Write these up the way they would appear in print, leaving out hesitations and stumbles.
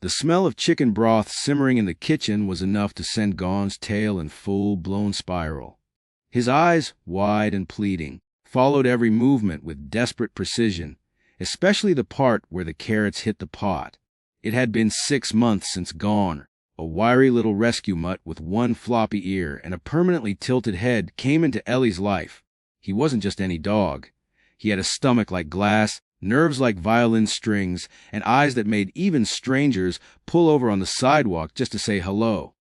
The smell of chicken broth simmering in the kitchen was enough to send Gon's tail in full-blown spiral. His eyes, wide and pleading, followed every movement with desperate precision, especially the part where the carrots hit the pot. It had been 6 months since Gon, a wiry little rescue mutt with one floppy ear and a permanently tilted head, came into Ellie's life. He wasn't just any dog. He had a stomach like glass, nerves like violin strings, and eyes that made even strangers pull over on the sidewalk just to say hello.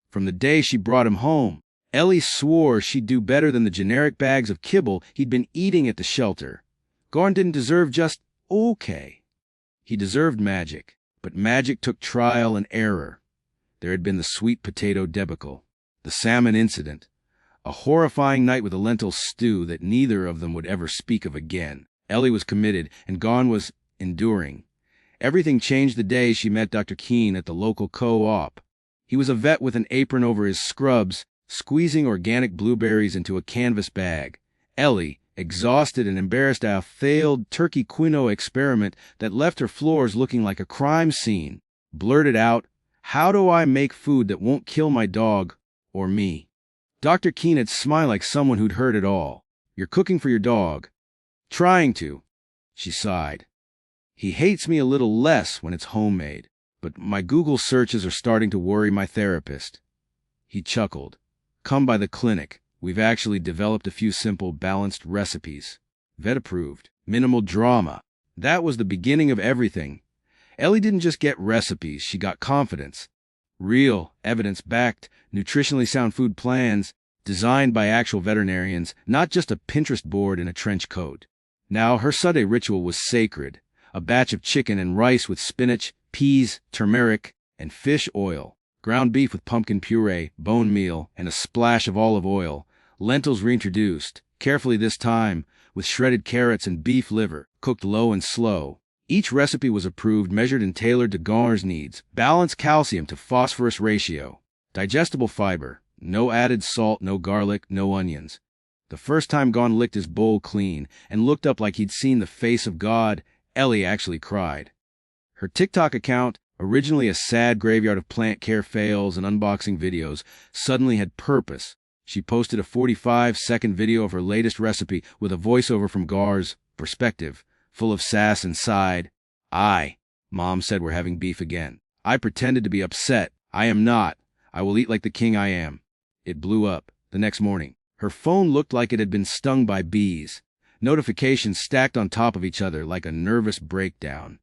From the day she brought him home, Ellie swore she'd do better than the generic bags of kibble he'd been eating at the shelter. Gon didn't deserve just okay. He deserved magic, but magic took trial and error. There had been the sweet potato debacle, the salmon incident, a horrifying night with a lentil stew that neither of them would ever speak of again. Ellie was committed, and Gon was enduring. Everything changed the day she met Dr. Keen at the local co-op. He was a vet with an apron over his scrubs, squeezing organic blueberries into a canvas bag. Ellie, exhausted and embarrassed at a failed turkey quinoa experiment that left her floors looking like a crime scene, blurted out, "How do I make food that won't kill my dog or me?" Dr. Keen had smiled like someone who'd heard it all. "You're cooking for your dog." "Trying to," she sighed. "He hates me a little less when it's homemade, but my Google searches are starting to worry my therapist." He chuckled. "Come by the clinic. We've actually developed a few simple, balanced recipes. Vet-approved. Minimal drama." That was the beginning of everything. Ellie didn't just get recipes, she got confidence. Real, evidence-backed, nutritionally sound food plans, designed by actual veterinarians, not just a Pinterest board in a trench coat. Now her Sunday ritual was sacred, a batch of chicken and rice with spinach, peas, turmeric, and fish oil, ground beef with pumpkin puree, bone meal, and a splash of olive oil, lentils reintroduced, carefully this time, with shredded carrots and beef liver, cooked low and slow. Each recipe was approved, measured and tailored to Gon's needs, balanced calcium to phosphorus ratio, digestible fiber, no added salt, no garlic, no onions. The first time Gon licked his bowl clean and looked up like he'd seen the face of God, Ellie actually cried. Her TikTok account, originally a sad graveyard of plant care fails and unboxing videos, suddenly had purpose. She posted a 45-second video of her latest recipe with a voiceover from Gar's perspective, full of sass and sighed. Mom said we're having beef again. I pretended to be upset. I am not. I will eat like the king I am." It blew up. The next morning, her phone looked like it had been stung by bees. Notifications stacked on top of each other like a nervous breakdown.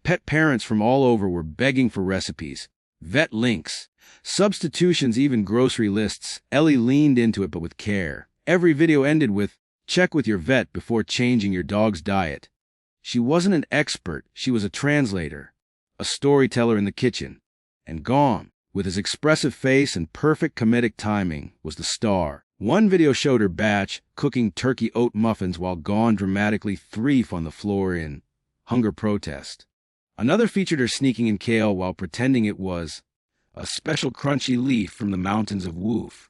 Pet parents from all over were begging for recipes, vet links, substitutions, even grocery lists. Ellie leaned into it, but with care. Every video ended with, "Check with your vet before changing your dog's diet." She wasn't an expert, she was a translator, a storyteller in the kitchen. And Gon, with his expressive face and perfect comedic timing, was the star. One video showed her batch, cooking turkey oat muffins while Gon dramatically threef on the floor in hunger protest. Another featured her sneaking in kale while pretending it was a special crunchy leaf from the mountains of Woof.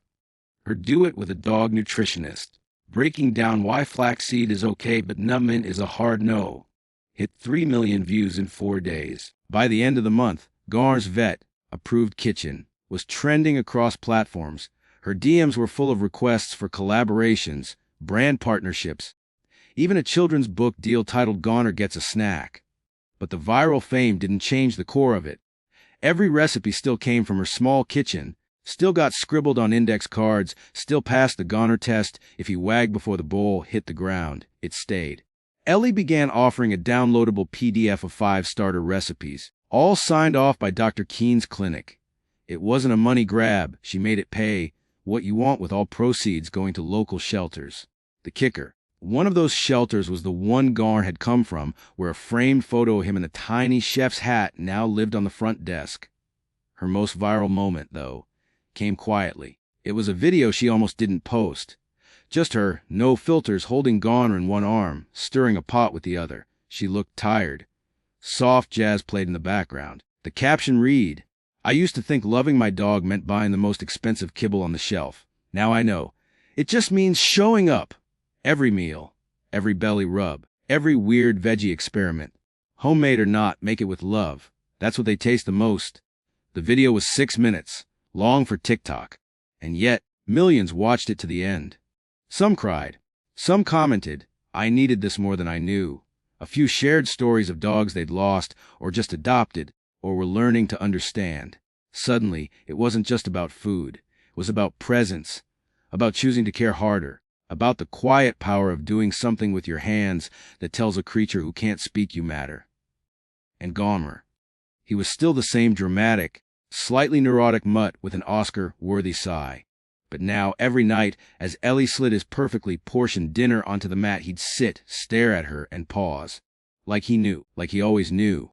Her do it with a dog nutritionist, breaking down why flaxseed is okay but numbment is a hard no. Hit 3 million views in 4 days. By the end of the month, Gon's vet-approved kitchen was trending across platforms. Her DMs were full of requests for collaborations, brand partnerships, even a children's book deal titled Goner Gets a Snack. But the viral fame didn't change the core of it. Every recipe still came from her small kitchen, still got scribbled on index cards, still passed the Goner test. If he wagged before the bowl hit the ground, it stayed. Ellie began offering a downloadable PDF of 5 starter recipes, all signed off by Dr. Keen's clinic. It wasn't a money grab, she made it pay what you want, with all proceeds going to local shelters. The kicker: one of those shelters was the one Gon had come from, where a framed photo of him in a tiny chef's hat now lived on the front desk. Her most viral moment, though, came quietly. It was a video she almost didn't post. Just her, no filters, holding Goner in one arm, stirring a pot with the other. She looked tired. Soft jazz played in the background. The caption read, "I used to think loving my dog meant buying the most expensive kibble on the shelf. Now I know. It just means showing up. Every meal, every belly rub, every weird veggie experiment. Homemade or not, make it with love. That's what they taste the most. The video was 6 minutes, long for TikTok, and yet millions watched it to the end. Some cried. Some commented, "I needed this more than I knew." A few shared stories of dogs they'd lost, or just adopted, or were learning to understand. Suddenly, it wasn't just about food. It was about presence, about choosing to care harder, about the quiet power of doing something with your hands that tells a creature who can't speak you matter. And Gomer. He was still the same dramatic, slightly neurotic mutt with an Oscar-worthy sigh. But now, every night, as Ellie slid his perfectly portioned dinner onto the mat, he'd sit, stare at her, and pause. Like he knew, like he always knew.